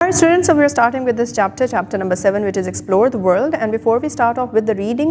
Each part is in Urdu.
Alright students, so we are starting with this chapter number 7, which is explore the world. And before we start off with the reading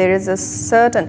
there is a certain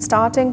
starting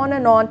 on and on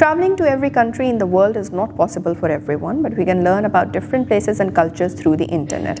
Traveling to every country in the world is not possible for everyone, but we can learn about different places and cultures through the internet.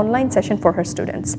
online session for her students.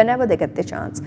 whenever they get the chance.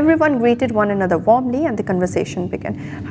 Everyone greeted one another warmly and the conversation began.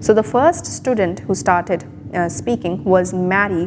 So the first student who started speaking was Mary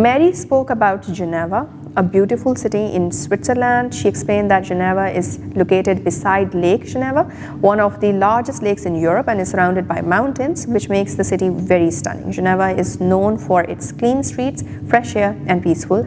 Mary spoke about Geneva, a beautiful city in Switzerland. She explained that Geneva is located beside Lake Geneva, one of the largest lakes in Europe, and is surrounded by mountains, which makes the city very stunning. Geneva is known for its clean streets, fresh air, and peaceful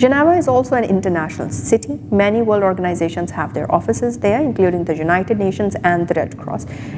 Geneva is also an international city. Many world organizations have their offices there, including the United Nations and the Red Cross.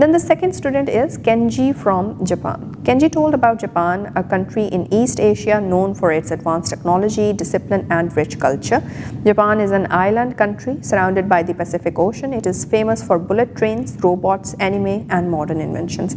Then the second student is Kenji from Japan. Kenji told about Japan, a country in East Asia known for its advanced technology, discipline and rich culture. Japan is an island country surrounded by the Pacific Ocean. It is famous for bullet trains, robots, anime and modern inventions.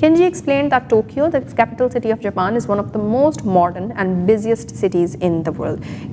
Kenji explained that Tokyo, the capital city of Japan, is one of the most modern and busiest cities in the world.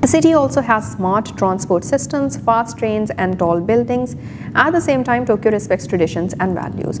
The city also has smart transport systems, fast trains and tall buildings. At the same time, Tokyo respects traditions and values.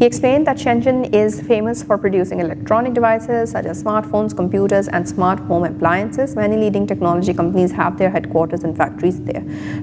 He explained that Shenzhen is famous for producing electronic devices such as smartphones, computers and smart home appliances. Many leading technology companies have their headquarters and factories there.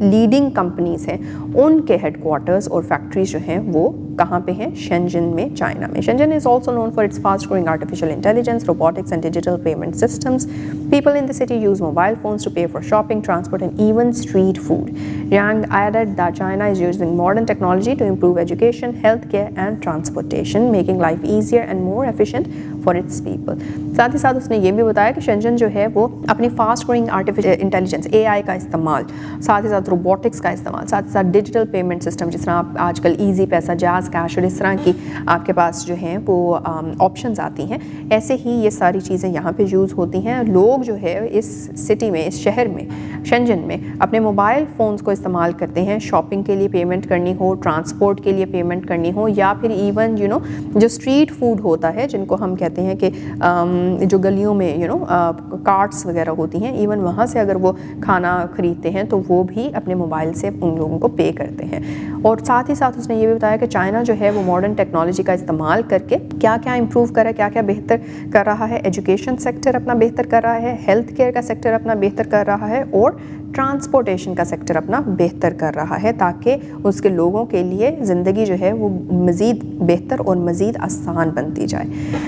Leading companies ہیں, ان کے ہیڈ کوارٹرز اور فیکٹریز جو ہیں وہ کہاں پہ ہیں؟ شنجن میں, چائنا میں. Shenzhen is also known for its fast growing artificial intelligence, robotics and digital payment systems. People in the city use mobile phones to pay for shopping, transport and even street food. Yang added that China is using modern technology to improve education, healthcare and transportation, making life easier and more efficient for its people. ساتھ ہی ساتھ اس نے یہ بھی بتایا کہ شنجن جو ہے وہ اپنی fast growing artificial intelligence AI کا استعمال, ساتھ ہی ساتھ روبوٹکس کا استعمال, ساتھ ہی ساتھ ڈیجیٹل پیمنٹ سسٹم, جس طرح آپ آج کل ایزی پیسہ, جاز کیش اور اس طرح کی آپ کے پاس جو ہیں وہ آپشنز آتی ہیں, ایسے ہی یہ ساری چیزیں یہاں پہ یوز ہوتی ہیں. لوگ جو ہے اس سٹی میں, اس شہر میں, شنجن میں اپنے موبائل فونز کو استعمال کرتے ہیں شاپنگ کے لیے پیمنٹ کرنی ہو, ٹرانسپورٹ کے لیے پیمنٹ کرنی ہو, یا پھر ایون جو اسٹریٹ فوڈ ہوتا ہے جن کو ہم کہتے ہیں کہ جو گلیوں میں کارٹس وغیرہ ہوتی ہیں, ایون وہاں سے اگر وہ کھانا خریدتے ہیں تو وہ بھی اپنے موبائل سے ان لوگوں کو پے کرتے ہیں. اور ساتھ ہی ساتھ اس نے یہ بھی بتایا کہ چائنا جو ہے وہ ماڈرن ٹیکنالوجی کا استعمال کر کے کیا کیا امپروو کر رہا ہے, کیا کیا بہتر کر رہا ہے. ایجوکیشن سیکٹر اپنا بہتر کر رہا ہے, ہیلتھ کیئر کا سیکٹر اپنا بہتر کر رہا ہے, اور ٹرانسپورٹیشن کا سیکٹر اپنا بہتر کر رہا ہے, تاکہ اس کے لوگوں کے لیے زندگی جو ہے وہ مزید بہتر اور مزید آسان بنتی جائے.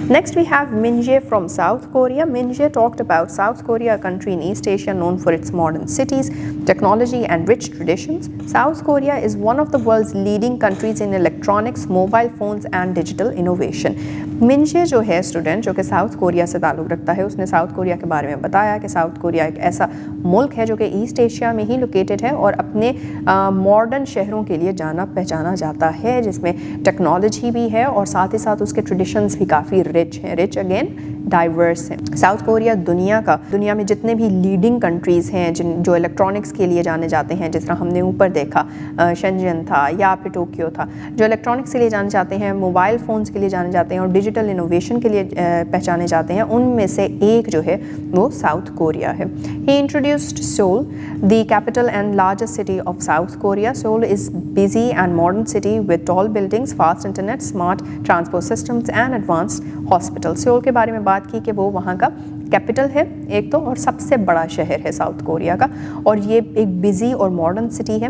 نیکسٹ وی ہیو من جے from South Korea. Min Jae talked about South Korea, a country in East Asia known for its modern cities, technology and rich traditions. South Korea is one of the world's leading countries in electronics, mobile phones and digital innovation. من جے جو ہے اسٹوڈنٹ جو کہ ساؤتھ کوریا سے تعلق رکھتا ہے, اس نے ساؤتھ کوریا کے بارے میں بتایا کہ ساؤتھ کوریا ایک ایسا ملک ہے جو کہ ایسٹ ایشیا میں ہی لوکیٹڈ ہے اور اپنے ماڈرن شہروں کے لیے جانا پہچانا جاتا ہے, جس میں ٹیکنالوجی بھی ہے اور ساتھ ہی ساتھ اس کے ٹریڈیشنز بھی کافی رچ ہیں, رچ اگین ڈائیورس ہیں. ساؤتھ کوریا دنیا میں جتنے بھی لیڈنگ کنٹریز ہیں جو الیکٹرانکس کے لیے جانے جاتے ہیں, جس طرح ہم نے اوپر دیکھا شنجن تھا یا پھر ٹوکیو تھا, جو الیکٹرانکس کے لیے جانے جاتے ہیں, موبائل فونز کے لیے جانے جاتے ہیں اور ڈیجیٹل انوویشن کے لیے پہچانے جاتے ہیں, ان میں سے ایک جو ہے وہ ساؤتھ کوریا ہے. ہی introduced civil, the capital and largest city of South Korea. Seoul is busy and modern city with tall buildings, fast internet, smart transport systems and advanced hospitals. Seoul کے بارے میں بات کی کہ وہ وہاں کا کیپٹل ہے ایک تو, اور سب سے بڑا شہر ہے ساؤتھ کوریا کا, اور یہ ایک بزی اور ماڈرن سٹی ہے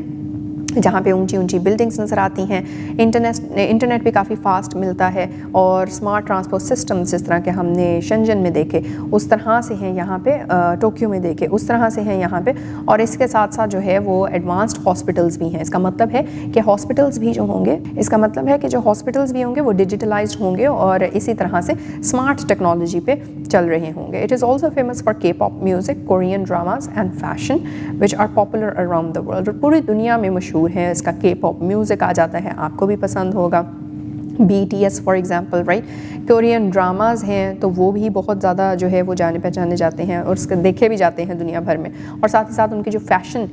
جہاں پہ اونچی اونچی بلڈنگس نظر آتی ہیں, انٹرنیٹ بھی کافی فاسٹ ملتا ہے, اور اسمارٹ ٹرانسپورٹ سسٹمز جس طرح کہ ہم نے شنجن میں دیکھے اس طرح سے ہیں یہاں پہ, ٹوکیو میں دیکھے اس طرح سے ہیں یہاں پہ, اور اس کے ساتھ ساتھ جو ہے وہ ایڈوانسڈ ہاسپٹلز بھی ہیں. اس کا مطلب ہے کہ ہاسپٹلز بھی جو ہوں گے, اس کا مطلب ہے کہ جو ہاسپٹلز بھی ہوں گے وہ ڈیجیٹلائزڈ ہوں گے اور اسی طرح سے اسمارٹ ٹیکنالوجی پہ چل رہے ہوں گے. It is also famous for K pop music, Korean dramas and fashion which are popular around the world. اور پوری دنیا میں مشہور ہے, اس کا کے پاپ میوزک آ جاتا ہے, آپ کو بھی پسند ہوگا. BTS for example, right. Korean dramas ہیں تو وہ بھی بہت زیادہ جو ہے وہ جانے پہچانے جاتے ہیں اور اس کے دیکھے بھی جاتے ہیں دنیا بھر میں, اور ساتھ ہی ساتھ ان کی جو فیشن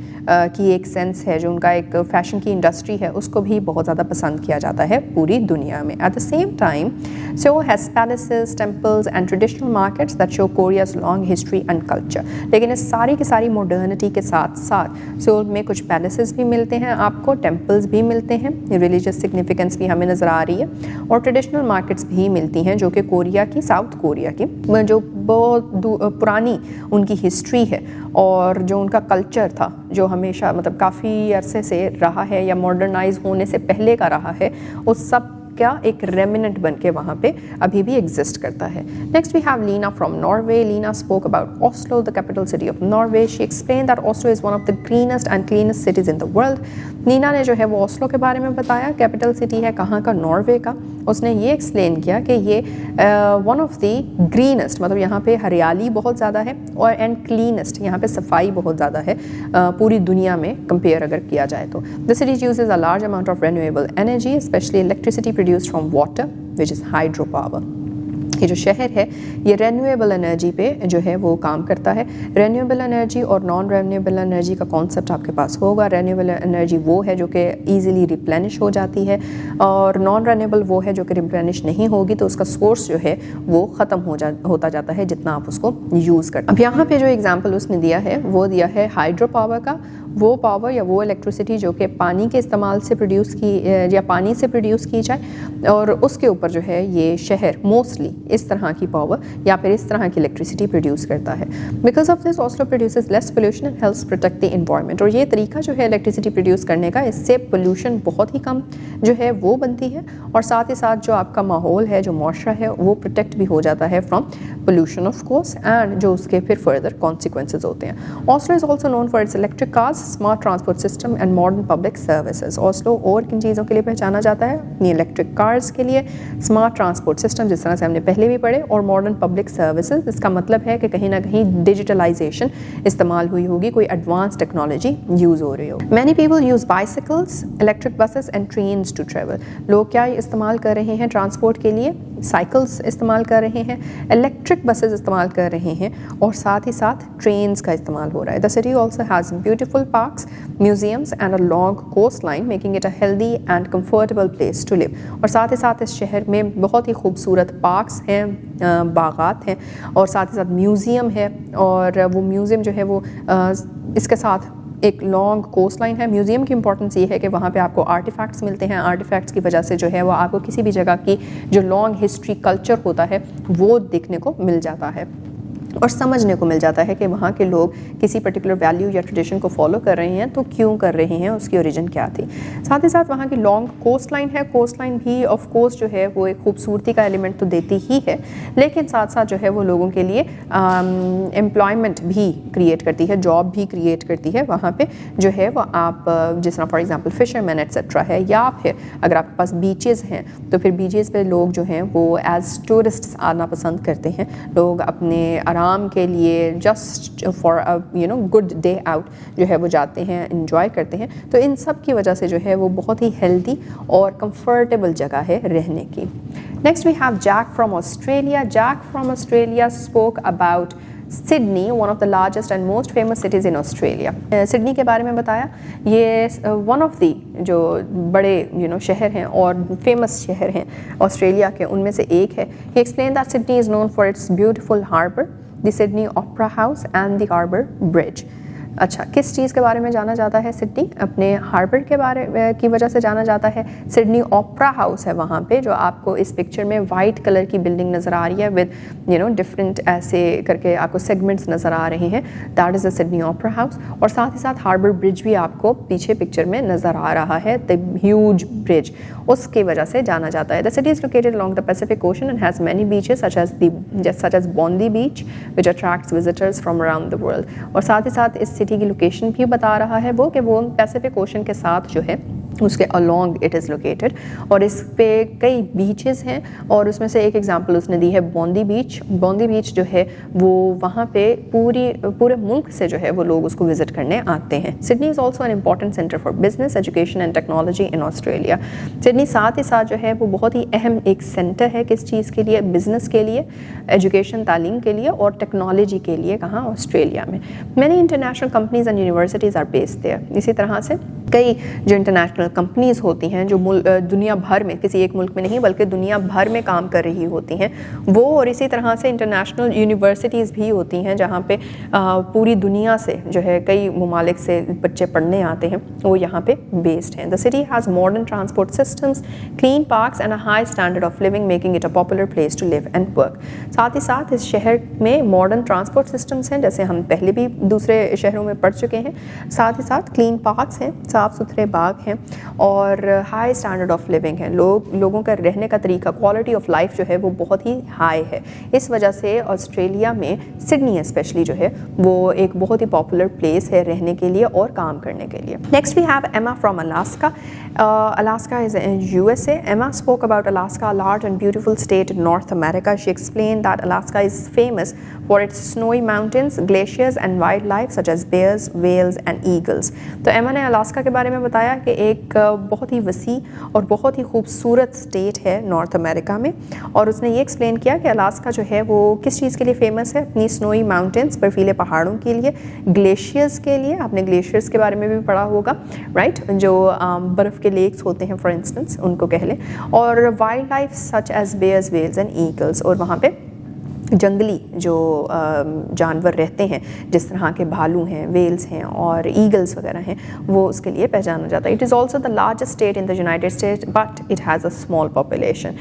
کی ایک سینس ہے, جو ان کا ایک فیشن کی انڈسٹری ہے, اس کو بھی بہت زیادہ پسند کیا جاتا ہے پوری دنیا میں. At the same time Seoul has palaces, temples and traditional markets that show Korea's long history and culture. لیکن اس ساری کی ساری ماڈرنٹی کے ساتھ ساتھ سیول میں کچھ پیلسز بھی ملتے ہیں آپ کو, ٹیمپلز بھی ملتے ہیں, ریلیجیس سگنیفیکنس بھی ہمیں نظر آ رہی ہے, اور ٹریڈیشنل مارکیٹس بھی ملتی ہیں جو کہ کوریا کی, ساؤتھ کوریا کی جو بہت پرانی ان کی ہسٹری ہے اور جو ان کا کلچر تھا جو ہمیشہ مطلب کافی عرصے سے رہا ہے یا ماڈرنائز ہونے سے پہلے کا رہا ہے, اس سب کا ایک ریمننٹ بن کے وہاں پہ ابھی بھی ایگزسٹ کرتا ہے. نیکسٹ وی ہیو لینا فرام ناروے. لینا spoke about Oslo, the capital city of Norway. She explained that Oslo is one of the greenest and cleanest cities in the world. نینا نے جو ہے وہ اوسلو کے بارے میں بتایا, کیپٹل سٹی ہے کہاں کا, ناروے کا. اس نے یہ ایکسپلین کیا کہ یہ ون آف دی گرینسٹ, مطلب یہاں پہ ہریالی بہت زیادہ ہے, اور اینڈ کلینسٹ, یہاں پہ صفائی بہت زیادہ ہے پوری دنیا میں کمپیئر اگر کیا جائے تو. The city uses a large amount of renewable energy, especially electricity produced from water, which is hydropower. یہ جو شہر ہے یہ رینیویبل انرجی پہ جو ہے وہ کام کرتا ہے. رینیویبل انرجی اور نان رینیویبل انرجی کا کانسیپٹ آپ کے پاس ہوگا. رینیویبل انرجی وہ ہے جو کہ ایزیلی ریپلینش ہو جاتی ہے, اور نان رینیویبل وہ ہے جو کہ ریپلینش نہیں ہوگی تو اس کا سورس جو ہے وہ ختم ہوتا جاتا ہے جتنا آپ اس کو یوز کرتے ہیں. اب یہاں پہ جو ایگزامپل اس نے دیا ہے وہ دیا ہے ہائیڈرو پاور کا, وہ پاور یا وہ الیکٹریسٹی جو کہ پانی کے استعمال سے پروڈیوس کی یا پانی سے پروڈیوس کی جائے، اور اس کے اوپر جو ہے یہ شہر موسٹلی اس طرح کی پاور یا پھر اس طرح کی الیکٹریسٹی پروڈیوس کرتا ہے. بیکاز آف دس آسلو produces less pollution and helps protect the environment. اور یہ طریقہ جو ہے الیکٹریسٹی پروڈیوس کرنے کا، اس سے پولوشن بہت ہی کم جو ہے وہ بنتی ہے، اور ساتھ ہی ساتھ جو آپ کا ماحول ہے، جو معاشرہ ہے، وہ پروٹیکٹ بھی ہو جاتا ہے from pollution of course and جو اس کے پھر further consequences ہوتے ہیں. Oslo is also known for its electric cars, smart transport system and modern public services. Oslo اور کن چیزوں کے لیے پہچانا جاتا ہے؟ اپنی electric cars کے لیے، smart transport system جس طرح سے ہم نے پہلے بھی پڑھے، اور modern public services. اس کا مطلب ہے کہ کہیں نہ کہیں ڈیجیٹلائزیشن استعمال ہوئی ہوگی، کوئی ایڈوانس ٹیکنالوجی یوز ہو رہی ہوگی. Many people use bicycles, electric buses and trains to travel. لوگ کیا استعمال کر رہے ہیں ٹرانسپورٹ کے لیے؟ سائیکلس استعمال کر رہے ہیں، الیکٹرک بسز استعمال کر رہے ہیں، اور ساتھ ہی ساتھ ٹرینز کا استعمال ہو رہا ہے. The city also has beautiful parks, museums and a long coastline making it a healthy and comfortable place to live. اور ساتھ ہی ساتھ اس شہر میں بہت ہی خوبصورت پارکس ہیں، باغات ہیں، اور ساتھ ہی ساتھ میوزیم ہے، اور وہ میوزیم جو ہے وہ اس کے ساتھ ایک لانگ کوسٹ لائن ہے. میوزیم کی امپورٹنس یہ ہے کہ وہاں پہ آپ کو آرٹیفیکٹس ملتے ہیں. آرٹیفیکٹس کی وجہ سے جو ہے وہ آپ کو کسی بھی جگہ کی جو لانگ ہسٹری کلچر ہوتا ہے وہ دیکھنے کو مل جاتا ہے اور سمجھنے کو مل جاتا ہے کہ وہاں کے لوگ کسی پرٹیکولر ویلیو یا ٹریڈیشن کو فالو کر رہے ہیں تو کیوں کر رہے ہیں، اس کی اوریجن کیا تھی. ساتھ ہی ساتھ وہاں کی لانگ کوسٹ لائن ہے. کوسٹ لائن بھی آف کورس جو ہے وہ ایک خوبصورتی کا ایلیمنٹ تو دیتی ہی ہے، لیکن ساتھ ساتھ جو ہے وہ لوگوں کے لیے امپلائمنٹ بھی کریٹ کرتی ہے، جاب بھی کریٹ کرتی ہے. وہاں پہ جو ہے وہ آپ جس طرح فار ایگزامپل فشر مین ایٹسیٹرا ہے، یا پھر اگر آپ کے پاس بیچز ہیں تو پھر بیچز پہ لوگ جو ہیں وہ ایز ٹورسٹس آنا پسند کرتے ہیں. لوگ اپنے آرام کے لیے just for good day out جو ہے وہ جاتے ہیں، انجوائے کرتے ہیں. تو ان سب کی وجہ سے جو ہے وہ بہت ہی ہیلدی اور کمفرٹیبل جگہ ہے رہنے کی. Next we have Jack from Australia. Jack from Australia spoke about Sydney, one of the largest and most famous cities in Australia. Sydney کے بارے میں بتایا، یہ ون آف دی جو بڑے شہر ہیں اور فیمس شہر ہیں آسٹریلیا کے، ان میں سے ایک ہے. He explained that Sydney is known for its beautiful harbour, the Sydney Opera House and the Harbour Bridge. اچھا، کس چیز کے بارے میں جانا جاتا ہے سڈنی؟ اپنے ہاربر کے بارے کی وجہ سے جانا جاتا ہے. سڈنی اوپرا ہاؤس ہے وہاں پہ، جو آپ کو اس پکچر میں وائٹ کلر کی بلڈنگ نظر آ رہی ہے ود ڈفرینٹ ایسے کر کے آپ کو سیگمنٹس نظر آ رہے ہیں. That is a Sydney Opera house. اور ساتھ ہی ساتھ ہاربر برج بھی آپ کو پیچھے پکچر میں نظر آ رہا ہے، دی ہیوج برج، اس کی وجہ سے جانا جاتا ہے. The city is located along the Pacific Ocean and has many beaches such as Bondi Beach which attracts visitors from around the world. اور ساتھ ہی ساتھ اس سٹی کی لوکیشن بھی بتا رہا ہے وہ کہ وہ پیسیفک اوشن کے ساتھ جو ہے اس کے along it is located، اور اس پہ کئی بیچز ہیں، اور اس میں سے ایک ایگزامپل اس نے دی ہے بوندی بیچ. بوندی بیچ جو ہے وہ وہاں پہ پورے ملک سے جو ہے وہ لوگ اس کو وزٹ کرنے آتے ہیں. Sydney is also an important centre for business, education and technology in Australia. Sydney ساتھ ہی ساتھ جو ہے وہ بہت ہی اہم ایک سینٹر ہے کس چیز کے لیے؟ بزنس کے لیے، ایجوکیشن تعلیم کے لیے، اور ٹیکنالوجی کے لیے. کہاں؟ آسٹریلیا میں. Many international companies and universities are based there. اسی طرح سے کئی جو انٹرنیشنل کمپنیز ہوتی ہیں جو دنیا بھر میں، کسی ایک ملک میں نہیں بلکہ دنیا بھر میں کام کر رہی ہوتی ہیں وہ، اور اسی طرح سے انٹرنیشنل یونیورسٹیز بھی ہوتی ہیں جہاں پہ پوری دنیا سے جو ہے کئی ممالک سے بچے پڑھنے آتے ہیں، وہ یہاں پہ بیسڈ ہیں. The city has modern transport systems, clean parks and a high standard of living making it a popular place to live and work. ساتھ ہی ساتھ اس شہر میں ماڈرن ٹرانسپورٹ سسٹمز ہیں جیسے ہم پہلے بھی دوسرے شہروں میں پڑھ چکے ہیں. ساتھ ہی ساتھ کلین پارکس ہیں، صاف ستھرے باغ ہیں، اور ہائی اسٹینڈرڈ آف لیونگ ہے. لوگوں کا رہنے کا طریقہ، کوالٹی آف لائف جو ہے وہ بہت ہی ہائی ہے. اس وجہ سے آسٹریلیا میں سڈنی اسپیشلی جو ہے وہ ایک بہت ہی پاپولر پلیس ہے رہنے کے لیے اور کام کرنے کے لیے. Next we have Emma from Alaska. Alaska is in USA. Emma spoke about Alaska, a large and beautiful state in North America. She explained that Alaska is famous for its snowy mountains, glaciers and wildlife such as bears, whales and eagles. تو ایما نے الاسکا کے بارے میں بتایا کہ ایک بہت ہی وسیع اور بہت ہی خوبصورت اسٹیٹ ہے نارتھ امریکہ میں، اور اس نے یہ ایکسپلین کیا کہ الاسکا جو ہے وہ کس چیز کے لیے فیمس ہے؟ اپنی سنوئی ماؤنٹینس، برفیلے پہاڑوں کے لیے، گلیشیئرز کے لیے. آپ نے گلیشیئرز کے بارے میں بھی پڑھا ہوگا، رائٹ، جو برف کے لیکس ہوتے ہیں فار انسٹنس، ان کو کہہ لیں، اور wildlife such as bears, whales and eagles. اور وہاں پہ جنگلی جو جانور رہتے ہیں جس طرح کے بھالو ہیں, ویلز ہیں اور ایگلس وغیرہ ہیں, وہ اس کے لیے پہچانا جاتا ہے. It is also the largest state in the United States but it has a small population.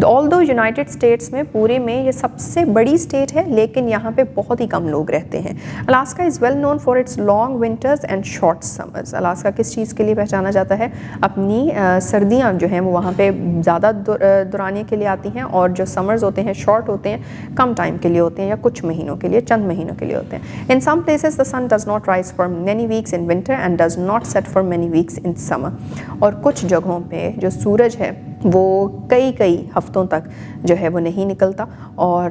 آلدو United States میں پورے میں یہ سب سے بڑی اسٹیٹ ہے لیکن یہاں پہ بہت ہی کم لوگ رہتے ہیں. Alaska is well known for its long winters and short summers. Alaska کس چیز کے لیے پہچانا جاتا ہے؟ اپنی سردیاں جو ہیں وہ وہاں پہ زیادہ دورانیے کے لیے آتی ہیں, اور جو سمرز ہوتے ہیں شارٹ ہوتے ہیں, کم ٹائم کے لیے ہوتے ہیں یا کچھ مہینوں کے لیے, چند مہینوں کے لیے ہوتے ہیں. In some places the sun does not rise for many weeks in winter and does not set for many weeks in summer. اور کچھ جگہوں پہ جو سورج ہے وہ کئی ہفتوں تک جو ہے وہ نہیں نکلتا, اور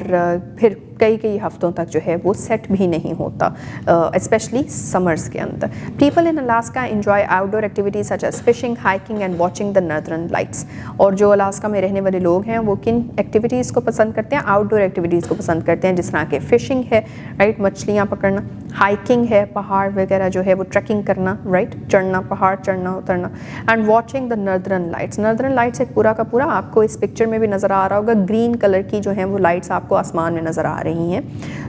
پھر کئی ہفتوں تک جو ہے وہ سیٹ بھی نہیں ہوتا, اسپیشلی سمرز کے اندر. People in Alaska enjoy outdoor activities such as fishing, hiking and watching the Northern Lights. اور جو الاسکا میں رہنے والے لوگ ہیں وہ کن ایکٹیویٹیز کو پسند کرتے ہیں؟ آؤٹ ڈور ایکٹیویٹیز کو پسند کرتے ہیں, جس طرح کہ فشنگ ہے, رائٹ, مچھلیاں پکڑنا, ہائکنگ ہے, پہاڑ وغیرہ جو ہے وہ ٹریکنگ کرنا, رائٹ, چڑھنا, پہاڑ چڑھنا اترنا, and watching the Northern lights. Northern lights ایک پورا کا پورا آپ کو اس پکچر میں بھی نظر آ رہا ہوگا, گرین کلر کی جو ہیں وہ لائٹس آپ کو آسمان میں نظر آ رہی ہیں.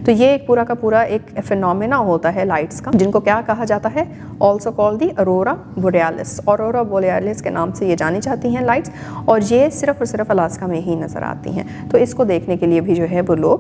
تو یہ ایک پورا کا پورا ایک فینومینا ہوتا ہے لائٹس کا, جن کو کیا کہا جاتا ہے؟ آلسو کال دی اورورا بوریالس. اورورا بوریالس کے نام سے یہ جانی جاتی ہیں لائٹس, اور یہ صرف اور صرف الاسکا میں ہی نظر آتی ہیں. تو اس کو دیکھنے کے لیے بھی جو ہے وہ لوگ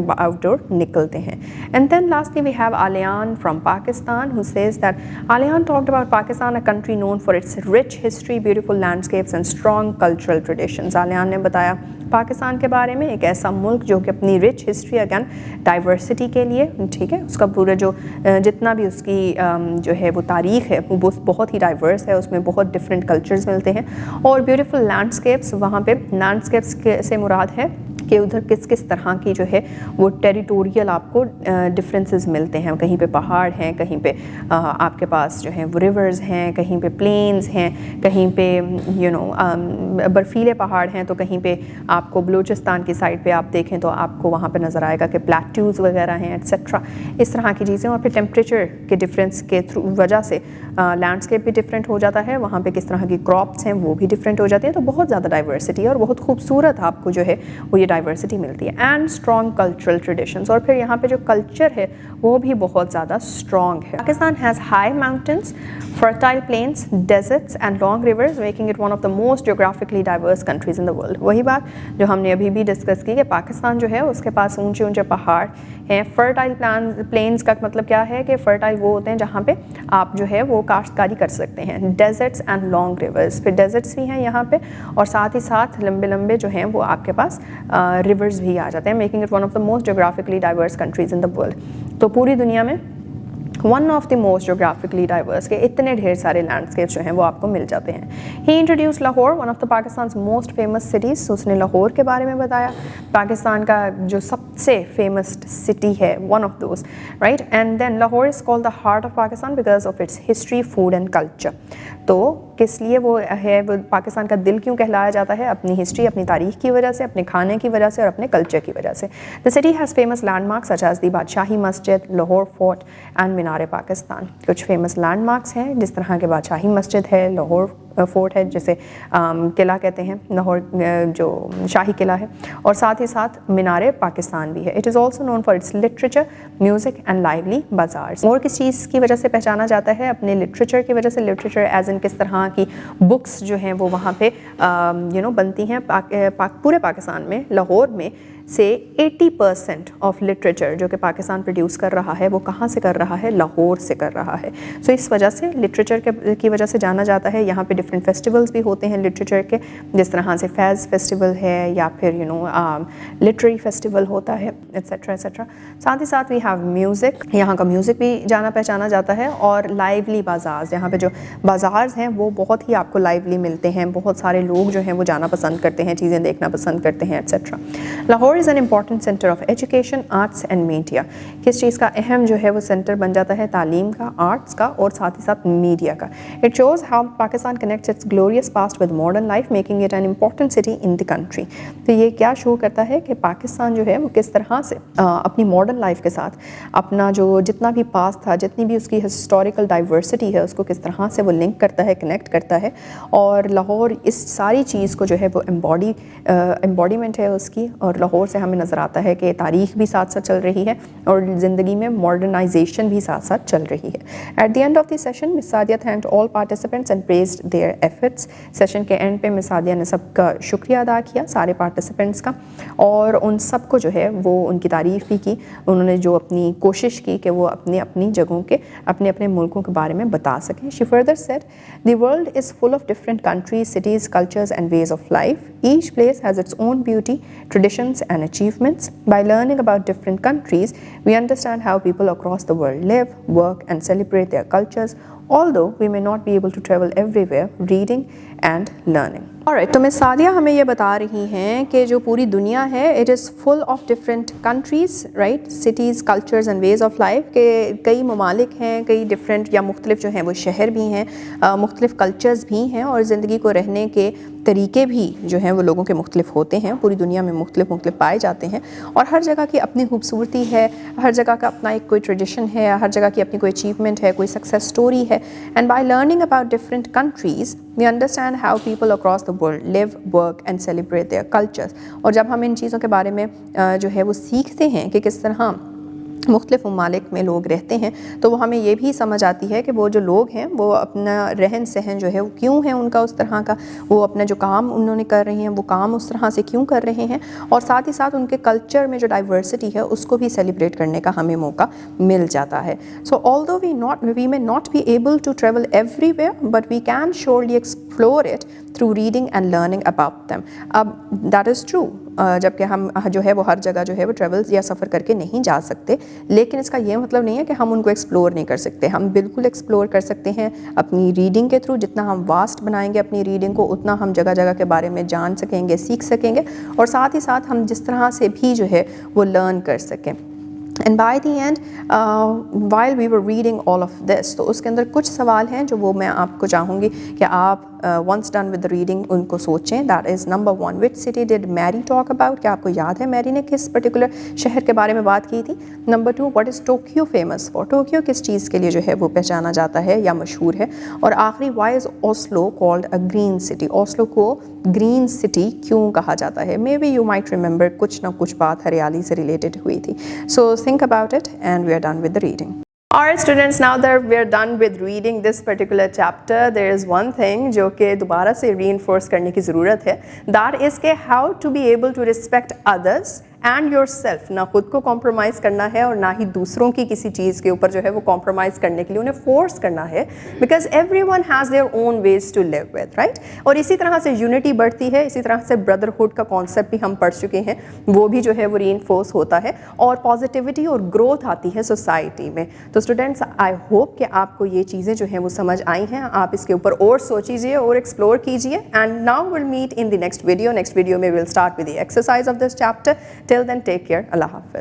آؤٹ ڈور نکلتے ہیں. And then lastly we have Alyan from Pakistan who says that Alian talked about Pakistan, a country known for its rich history, beautiful landscapes and strong cultural traditions. آلیان نے بتایا پاکستان کے بارے میں, ایک ایسا ملک جو کہ اپنی رچ ہسٹری, اگین ڈائیورسٹی کے لیے, ٹھیک ہے, اس کا پورا جو جتنا بھی اس کی جو ہے وہ تاریخ ہے وہ بہت ہی ڈائیورس ہے, اس میں بہت ڈفرینٹ کلچرز ملتے ہیں, اور بیوٹیفل لینڈسکیپس. وہاں پہ لینڈسکیپس سے مراد ہے کہ ادھر کس طرح کی جو ہے وہ ٹیریٹوریل آپ کو ڈفرینسز ملتے ہیں. کہیں پہ پہاڑ ہیں, کہیں پہ آپ کے پاس جو ہیں وہ ریورز ہیں, کہیں پہ پلینز ہیں, کہیں پہ برفیلے پہاڑ ہیں, تو کہیں پہ آپ کو بلوچستان کی سائڈ پہ آپ دیکھیں تو آپ کو وہاں پہ نظر آئے گا کہ پلیٹیوز وغیرہ ہیں, ایٹسیٹرا, اس طرح کی چیزیں. اور پھر ٹیمپریچر کے ڈفرینس کے وجہ سے لینڈسکیپ بھی ڈفرینٹ ہو جاتا ہے, وہاں پہ کس طرح کی کراپس ہیں وہ بھی ڈفرینٹ ہو جاتی ہیں. تو بہت زیادہ ڈائیورسٹی ہے اور بہت خوبصورت آپ کو جو ہے وہ یہ ڈائیورسٹی ملتی ہے. اینڈ اسٹرانگ کلچرل ٹریڈیشنس, اور پھر یہاں پہ جو کلچر ہے وہ بھی بہت زیادہ اسٹرانگ ہے. Pakistan has high mountains, fertile plains, deserts and long rivers, making it one of the most geographically diverse countries in the world. وہی بات جو ہم نے ابھی بھی ڈسکس کی کہ پاکستان جو ہے اس کے پاس اونچے اونچے پہاڑ ہیں. فرٹائل پلینس کا مطلب کیا ہے کہ فرٹائل وہ ہوتے ہیں جہاں پہ آپ جو ہے وہ کاشتکاری کر سکتے ہیں. ڈیزرٹس اینڈ لانگ ریورز, پھر ڈیزرٹس بھی ہیں یہاں پہ, اور ساتھ ہی ساتھ لمبے جو ہیں وہ آپ کے پاس ریورز بھی آ جاتے ہیں, making it one of the most geographically diverse countries in the world. تو پوری دنیا میں one of the most geographically diverse کے اتنے ڈھیر سارے لینڈسکیپس جو ہیں وہ آپ کو مل جاتے ہیں. He introduced Lahore, one of the Pakistan's most famous cities. اس نے لاہور کے بارے میں بتایا, پاکستان کا جو سب سے فیمس سٹی ہے, one of those, right. And then Lahore is called the heart of Pakistan because of its history, food and culture. تو کس لیے وہ ہے, وہ پاکستان کا دل کیوں کہلایا جاتا ہے؟ اپنی ہسٹری, اپنی تاریخ کی وجہ سے, اپنے کھانے کی وجہ سے اور اپنے کلچر کی وجہ سے. The city has famous landmarks such as the Badshahi Masjid, Lahore fort and Minar Pakistan. کچھ فیمس لینڈ مارکس ہیں جس طرح کے بادشاہی مسجد ہے, لاہور فورٹ ہے جسے قلعہ کہتے ہیں, لاہور جو شاہی قلعہ ہے, اور ساتھ ہی ساتھ مینار پاکستان بھی ہے. It is also known for its literature, music and lively bazaars. اور کس چیز کی وجہ سے پہچانا جاتا ہے؟ اپنے لٹریچر کی وجہ سے. لٹریچر ایز ان کس طرح کی بکس جو ہیں وہ وہاں پہ بنتی ہیں. پورے پاکستان میں, لاہور میں سے 80% آف لٹریچر جو کہ پاکستان پروڈیوس کر رہا ہے وہ کہاں سے کر رہا ہے؟ لاہور سے کر رہا ہے. سو اس وجہ سے لٹریچر کی وجہ سے جانا جاتا ہے. یہاں پہ ڈفرینٹ فیسٹیولز بھی ہوتے ہیں لٹریچر کے, جس طرح سے فیض فیسٹیول ہے یا پھر لٹری فیسٹیول ہوتا ہے, ایٹسیٹرا ایٹسیٹرا. ساتھ ہی ساتھ وی ہیو میوزک, یہاں کا میوزک بھی جانا پہچانا جاتا ہے. اور لائیولی بازارز, یہاں پہ جو بازارز ہیں وہ بہت ہی آپ کو لائیولی ملتے ہیں. بہت سارے لوگ جو ہیں وہ جانا پسند کرتے ہیں, چیزیں دیکھنا پسند کرتے ہیں, et cetera. Lahore is an important centre of education, arts and media. کس چیز کا اہم جو ہے وہ سینٹر بن جاتا ہے؟ تعلیم کا, آرٹس کا اور ساتھ ہی ساتھ میڈیا کا. It shows how Pakistan connects its glorious past with modern life, making it an important city in the country. تو یہ کیا شو کرتا ہے کہ پاکستان جو ہے وہ کس طرح سے اپنی ماڈرن لائف کے ساتھ اپنا جو جتنا بھی پاس تھا, جتنی بھی اس کی ہسٹوریکل ڈائیورسٹی ہے, اس کو کس طرح سے وہ لنک کرتا ہے, کنیکٹ کرتا ہے. اور لاہور اس ساری چیز کو جو ہے وہ امباڈیمنٹ ہے اس کی, اور لاہور سے ہمیں نظر آتا ہے کہ تاریخ بھی ساتھ ساتھ چل رہی ہے اور زندگی میں ماڈرنائزیشن بھی ساتھ ساتھ چل رہی ہے. At the end of the session Miss Sadia thanked all participants and praised their efforts. Session کے اینڈ پہ مس سعدیہ نے سب کا شکریہ ادا کیا, سارے پارٹیسپینٹس کا, اور ان سب کو جو ہے وہ ان کی تعریف بھی کی. انہوں نے جو اپنی کوشش کی کہ وہ اپنی جگہوں کے اپنے ملکوں کے بارے میں بتا سکیں. She further said, "The world is full of different countries, cities, cultures and ways of life. Each place has its own beauty, traditions and achievements. By learning about different countries, we understand how people across the world live, work and celebrate their cultures. Although we may not be able to travel everywhere, reading and learning." Alright, تو مس سعدیہ ہمیں یہ بتا رہی ہیں کہ جو پوری دنیا ہے it is full of different countries, right, cities, cultures and ways of life, کہ کئی ممالک ہیں, کئی ڈفرینٹ یا مختلف جو ہیں وہ شہر بھی ہیں, مختلف کلچرز بھی ہیں, اور زندگی کو رہنے کے طریقے بھی جو ہیں وہ لوگوں کے مختلف ہوتے ہیں, پوری دنیا میں مختلف پائے جاتے ہیں, اور ہر جگہ کی اپنی خوبصورتی ہے, ہر جگہ کا اپنا ایک کوئی ٹریڈیشن ہے, ہر جگہ کی اپنی کوئی اچیومنٹ ہے, کوئی سکسیس اسٹوری ہے. And by learning about different countries we understand how people across the world live, work and celebrate their cultures. اور جب ہم ان چیزوں کے بارے میں جو ہے وہ سیکھتے ہیں کہ کس طرح مختلف ممالک میں لوگ رہتے ہیں, تو وہ ہمیں یہ بھی سمجھ آتی ہے کہ وہ جو لوگ ہیں وہ اپنا رہن سہن جو ہے وہ کیوں ہے ان کا اس طرح کا, وہ اپنا جو کام انہوں نے کر رہے ہیں وہ کام اس طرح سے کیوں کر رہے ہیں, اور ساتھ ہی ساتھ ان کے کلچر میں جو ڈائیورسٹی ہے اس کو بھی سیلیبریٹ کرنے کا ہمیں موقع مل جاتا ہے. سو although we may not be able to travel everywhere, but we can surely explore it through reading and learning about them. اب that is true, جبکہ ہم جو ہے وہ ہر جگہ جو ہے وہ ٹریول یا سفر کر کے نہیں جا سکتے, لیکن اس کا یہ مطلب نہیں ہے کہ ہم ان کو ایکسپلور نہیں کر سکتے. ہم بالکل ایکسپلور کر سکتے ہیں اپنی ریڈنگ کے تھرو. جتنا ہم واسٹ بنائیں گے اپنی ریڈنگ کو, اتنا ہم جگہ جگہ کے بارے میں جان سکیں گے, سیکھ سکیں گے, اور ساتھ ہی ساتھ ہم جس طرح سے بھی جو ہے وہ لرن کر سکیں. And by the end while we were reading all of this, تو اس کے اندر کچھ سوال ہیں جو وہ میں آپ کو چاہوں گی کہ آپ ونس ڈن ود ریڈنگ ان کو سوچیں. That is number 1, which city did Mary talk about, کیا آپ کو یاد ہے میری نے کس پرٹیکولر شہر کے بارے میں بات کی تھی. Number 2, what is Tokyo famous for, Tokyo کس چیز کے لیے جو ہے وہ پہچانا جاتا ہے یا مشہور ہے. اور آخری, why is Oslo called a green city, Oslo کو گرین سٹی کیوں کہا جاتا ہے. May be you might remember کچھ نہ کچھ بات ہریالی سے ریلیٹڈ ہوئی تھی. سو think about it and we are done with the reading. Alright students, now that we are done with reading this particular chapter, there is one thing جو کہ دوبارہ سے reinforce کرنے کی ضرورت ہے. That is کہ how to be able to respect others and your self. نہ خود کو کمپرومائز کرنا ہے اور نہ ہی دوسروں کی کسی چیز کے اوپر جو ہے وہ کمپرومائز کرنے کے لیے انہیں فورس کرنا ہے, because every one has their own ways to live with, right. اور اسی طرح سے یونٹی بڑھتی ہے, اسی طرح سے بردرہڈ کا کانسیپٹ بھی ہم پڑھ چکے ہیں, وہ بھی جو ہے وہ ری انفورس ہوتا ہے, اور پازیٹیوٹی اور گروتھ آتی ہے سوسائٹی میں. تو اسٹوڈینٹس, آئی ہوپ کہ آپ کو یہ چیزیں جو ہیں وہ سمجھ آئی ہیں. آپ اس کے اوپر اور سوچیے اور ایکسپلور کیجیے. And now we'll meet in the next video. Next video میں we'll start with the exercise of this chapter. Till then, take care. Allah Hafiz.